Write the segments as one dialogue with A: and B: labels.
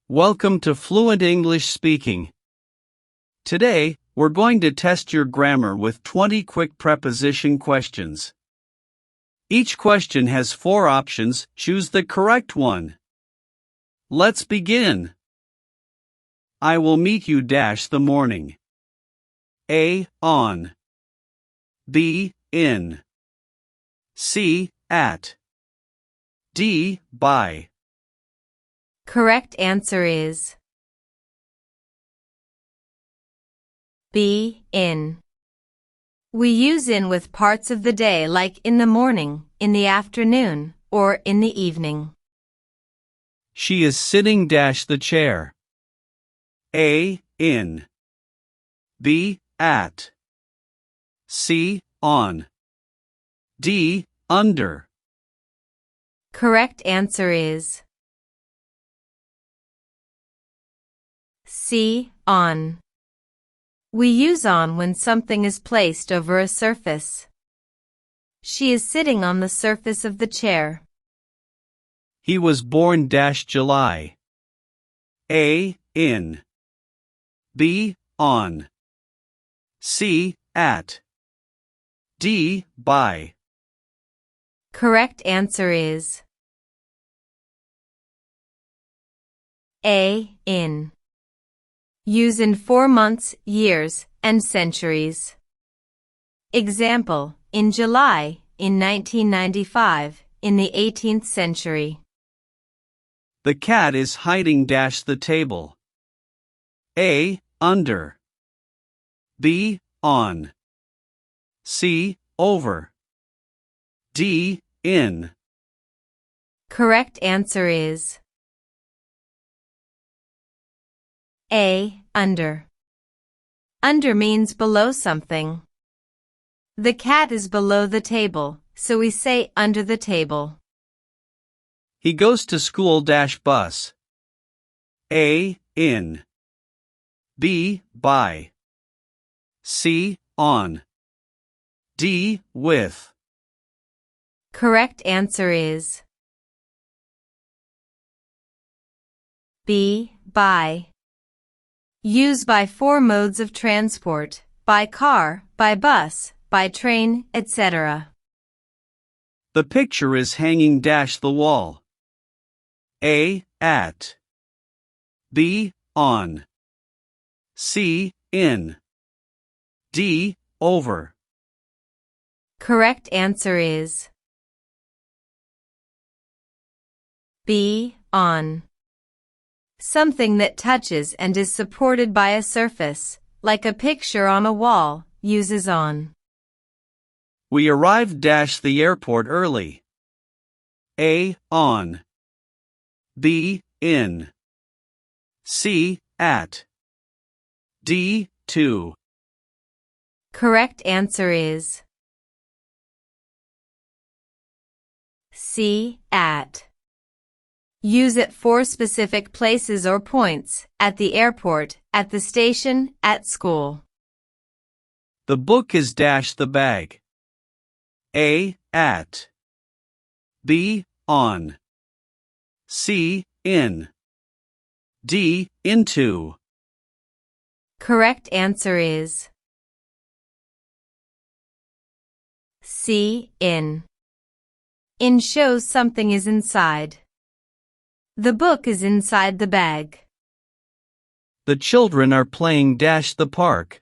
A: Welcome to Fluent English Speaking. Today, we're going to test your grammar with 20 quick preposition questions. Each question has 4 options. Choose the correct one. Let's begin. I will meet you the morning. A. On. B. In. C. At. D. By.
B: Correct answer is B. In. We use in with parts of the day like in the morning, in the afternoon, or in the evening.
A: She is sitting the chair. A. In. B. At. C. On. D. Under.
B: Correct answer is C. On. We use on when something is placed over a surface. She is sitting on the surface of the chair.
A: He was born July. A. In. B. On. C. At. D. By.
B: Correct answer is A. In. Use in 4 months, years, and centuries. Example, in July, in 1995, in the 18th century.
A: The cat is hiding the table. A. Under. B. On. C. Over. D. In.
B: Correct answer is A. Under. Under means below something. The cat is below the table, so we say under the table.
A: He goes to school bus. A. In. B. By. C. On. D. With.
B: Correct answer is B. By. Use by 4 modes of transport, by car, by bus, by train, etc.
A: The picture is hanging the wall. A. At. B. On. C. In. D. Over.
B: Correct answer is B. On. Something that touches and is supported by a surface, like a picture on a wall, uses on.
A: We arrived the airport early. A. On. B. In. C. At. D. To.
B: Correct answer is C. At. Use at 4 specific places or points, at the airport, at the station, at school.
A: The book is the bag. A. At. B. On. C. In. D. Into.
B: Correct answer is C. In. In shows something is inside. The book is inside the bag.
A: The children are playing the park.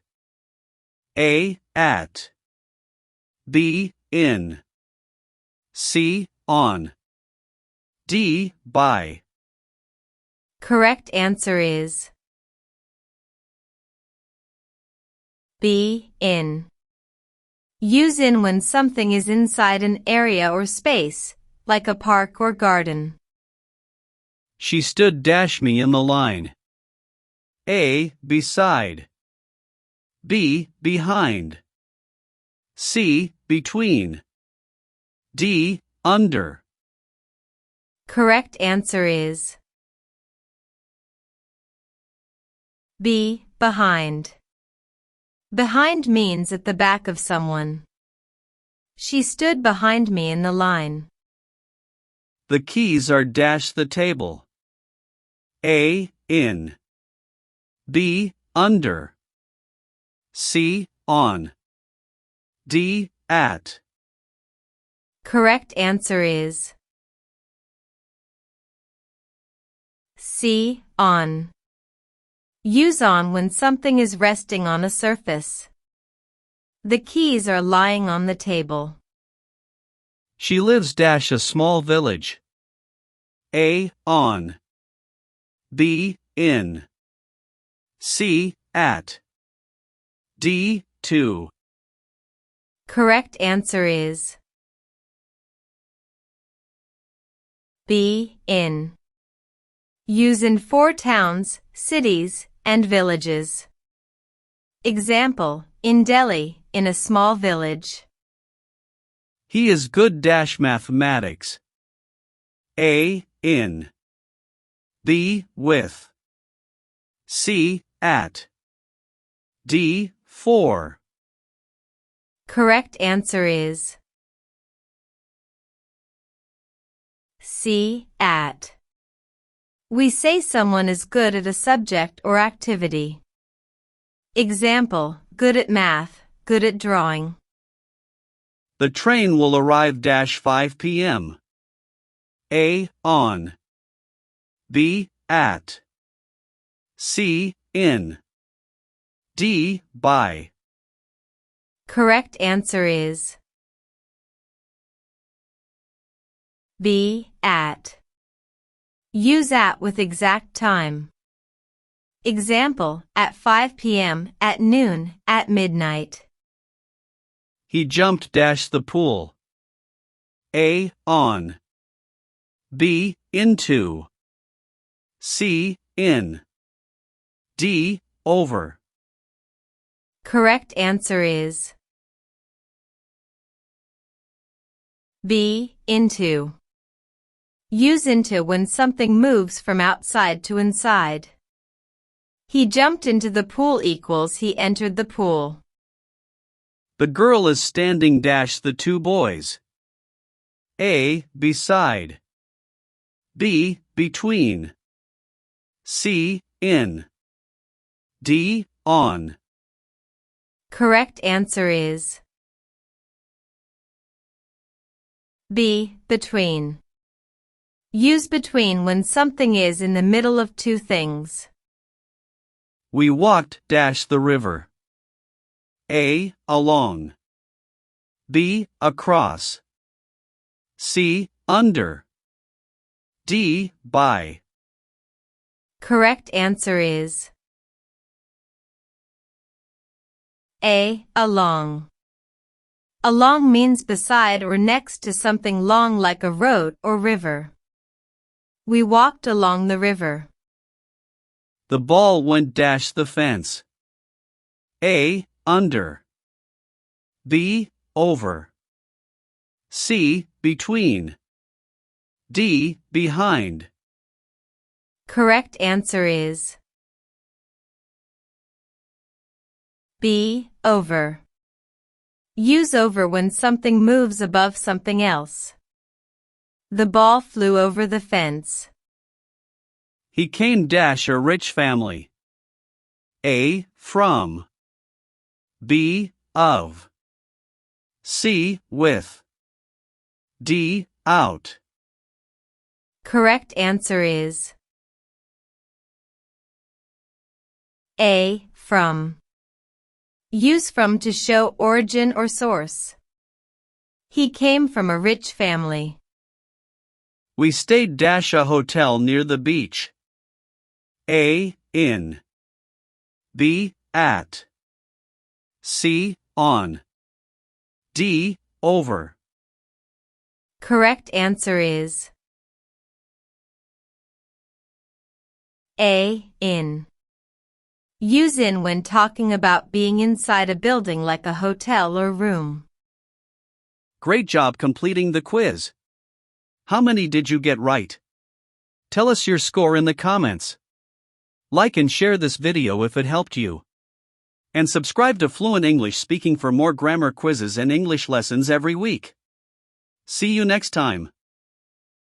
A: A. At. B. In. C. On. D. By.
B: Correct answer is B. In. Use in when something is inside an area or space, like a park or garden.
A: She stood me in the line. A. Beside. B. Behind. C. Between. D. Under.
B: Correct answer is B. Behind. Behind means at the back of someone. She stood behind me in the line.
A: The keys are the table. A. in. B. Under. C. On. D. At.
B: Correct answer is C. On. Use on when something is resting on a surface. The keys are lying on the table.
A: She lives dash a small village. A. On. B. In. C. At. D. To.
B: Correct answer is B. In. Use in 4 towns, cities, and villages. Example, in Delhi, in a small village.
A: He is good dash mathematics. A. In. B. With. C. At. D. For.
B: Correct answer is C. At. We say someone is good at a subject or activity. Example, good at math, good at drawing.
A: The train will arrive dash 5 p.m. A. On. B. At. C. In. D. By.
B: Correct answer is B. At. Use at with exact time. Example, at 5 p.m., at noon, at midnight.
A: He jumped dash the pool. A. On. B. Into. C. In. D. Over.
B: Correct answer is B. Into. Use into when something moves from outside to inside. He jumped into the pool equals he entered the pool.
A: The girl is standing dash the 2 boys. A. Beside. B. Between. C. In. D. On.
B: Correct answer is B. Between. Use between when something is in the middle of 2 things.
A: We walked dash the river. A. Along. B. Across. C. Under. D. By.
B: Correct answer is A. Along. Along means beside or next to something long like a road or river. We walked along the river.
A: The ball went dash the fence. A. Under. B. Over. C. Between. D. Behind.
B: Correct answer is B. Over. Use over when something moves above something else. The ball flew over the fence.
A: He came dash a rich family. A. From. B. Of. C. With. D. Out.
B: Correct answer is A. From. Use from to show origin or source. He came from a rich family.
A: We stayed dash a hotel near the beach. A. In. B. At. C. On. D. Over.
B: Correct answer is A. In. Use in when talking about being inside a building like a hotel or room.
A: Great job completing the quiz. How many did you get right? Tell us your score in the comments. Like and share this video if it helped you. And subscribe to Fluent English Speaking for more grammar quizzes and English lessons every week. See you next time.